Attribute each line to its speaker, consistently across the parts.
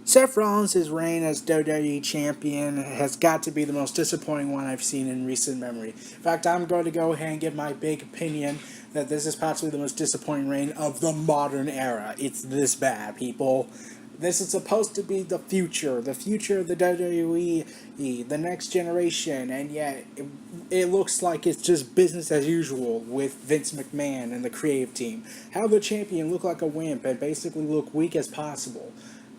Speaker 1: Seth Rollins' reign as WWE Champion has got to be the most disappointing one I've seen in recent memory. In fact, I'm going to go ahead and give my big opinion that this is possibly the most disappointing reign of the modern era. It's this bad, people. This is supposed to be the future of the WWE, the next generation, and yet it looks like it's just business as usual with Vince McMahon and the creative team. How the champion look like a wimp and basically look weak as possible.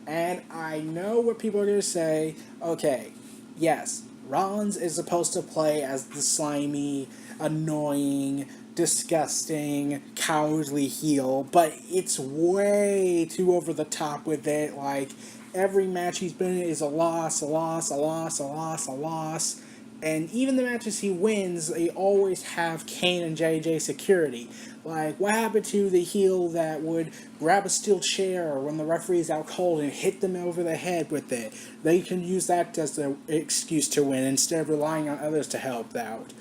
Speaker 1: And I know what people are going to say. Okay, yes, Rollins is supposed to play as the slimy, annoying, disgusting, cowardly heel, but it's way too over the top with it. Like, every match he's been in is a loss, a loss, a loss, a loss, a loss. And even the matches he wins, they always have Kane and JJ security. Like, what happened to the heel that would grab a steel chair when the referee is out cold and hit them over the head with it? They can use that as the excuse to win instead of relying on others to help out.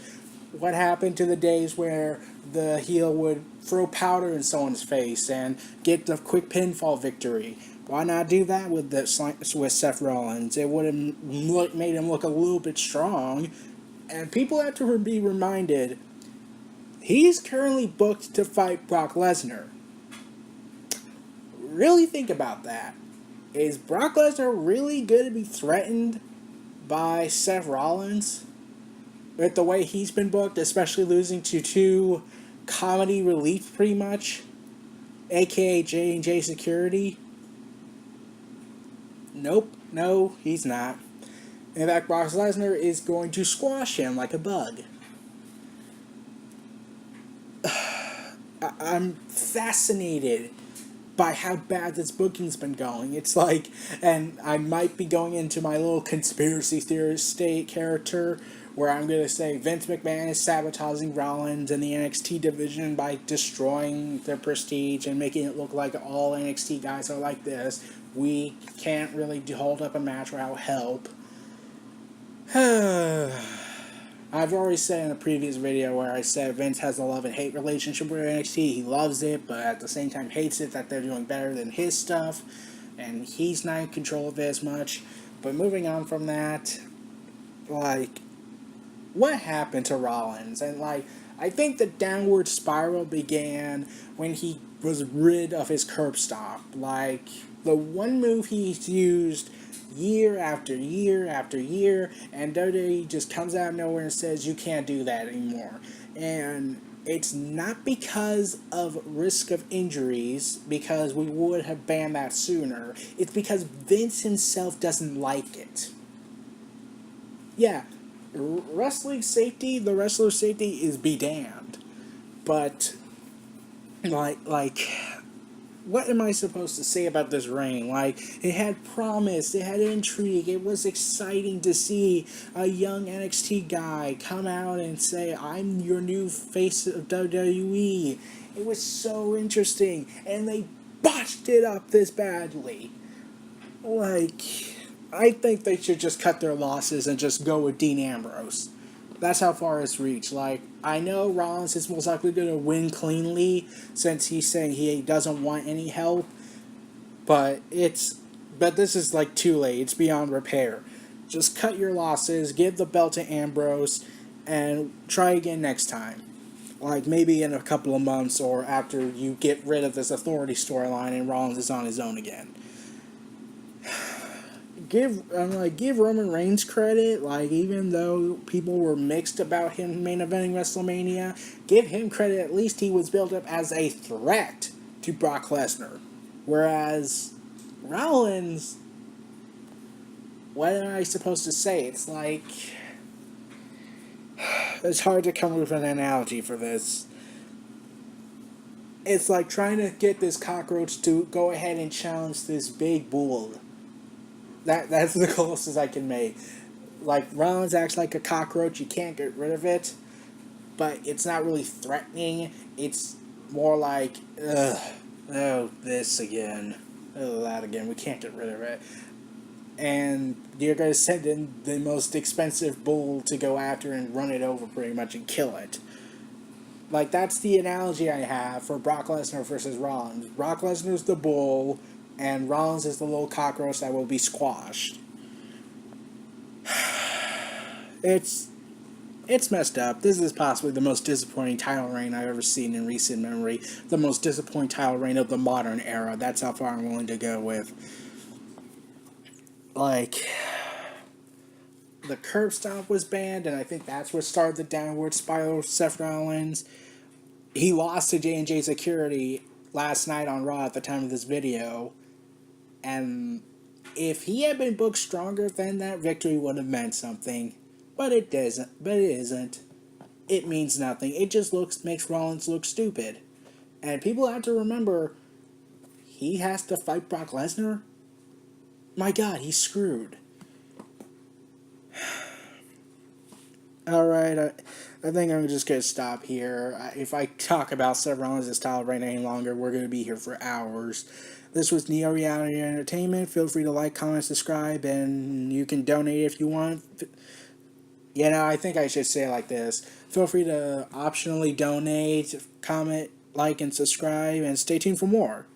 Speaker 1: What happened to the days where the heel would throw powder in someone's face and get the quick pinfall victory? Why not do that with Seth Rollins? It would have made him look a little bit strong. And people have to be reminded, he's currently booked to fight Brock Lesnar. Really think about that. Is Brock Lesnar really going to be threatened by Seth Rollins? With the way he's been booked, especially losing to two comedy relief pretty much, aka J&J Security? Nope, no, he's not. In fact, Brock Lesnar is going to squash him like a bug. I'm fascinated by how bad this booking's been going. It's like, and I might be going into my little conspiracy theorist state character, where I'm going to say Vince McMahon is sabotaging Rollins and the NXT division by destroying their prestige and making it look like all NXT guys are like this. We can't really hold up a match without help. I've already said in a previous video where I said Vince has a love and hate relationship with NXT. He loves it, but at the same time hates it that they're doing better than his stuff, and he's not in control of it as much. But moving on from that, like, what happened to Rollins? And, like, I think the downward spiral began when he was rid of his curb stomp. Like, the one move he's used year after year after year, and WWE just comes out of nowhere and says you can't do that anymore. And it's not because of risk of injuries, because we would have banned that sooner. It's because Vince himself doesn't like it. Yeah, wrestling safety, the wrestler's safety is be damned. But, like, what am I supposed to say about this reign? Like, it had promise, it had intrigue, it was exciting to see a young NXT guy come out and say, I'm your new face of WWE. It was so interesting, and they botched it up this badly. Like, I think they should just cut their losses and just go with Dean Ambrose. That's how far it's reached. Like, I know Rollins is most likely going to win cleanly since he's saying he doesn't want any help, but this is like too late. It's beyond repair. Just cut your losses, give the belt to Ambrose, and try again next time. Like, maybe in a couple of months or after you get rid of this authority storyline and Rollins is on his own again. Give Roman Reigns credit. Like, even though people were mixed about him main eventing WrestleMania, give him credit. At least he was built up as a threat to Brock Lesnar. Whereas Rollins, what am I supposed to say? It's like, it's hard to come up with an analogy for this. It's like trying to get this cockroach to go ahead and challenge this big bull. That's the closest I can make. Like, Rollins acts like a cockroach. You can't get rid of it. But it's not really threatening. It's more like, oh, this again. Oh, that again. We can't get rid of it. And you're going to send in the most expensive bull to go after and run it over pretty much and kill it. Like, that's the analogy I have for Brock Lesnar versus Rollins. Brock Lesnar's the bull. and Rollins is the little cockroach that will be squashed. It's messed up. This is possibly the most disappointing title reign I've ever seen in recent memory. The most disappointing title reign of the modern era. That's how far I'm willing to go with. Like, the curb stomp was banned, and I think that's what started the downward spiral of Seth Rollins. He lost to J&J Security last night on Raw at the time of this video, and if he had been booked stronger, then that victory would have meant something. But it doesn't. But it isn't. It means nothing. It just makes Rollins look stupid. And people have to remember, he has to fight Brock Lesnar? My God, he's screwed. Alright, I think I'm just going to stop here. If I talk about Seth Rollins' style right any longer, we're going to be here for hours. This was Neo Reality Entertainment. Feel free to like, comment, subscribe, and you can donate if you want. You know, I think I should say it like this. Feel free to optionally donate, comment, like, and subscribe, and stay tuned for more.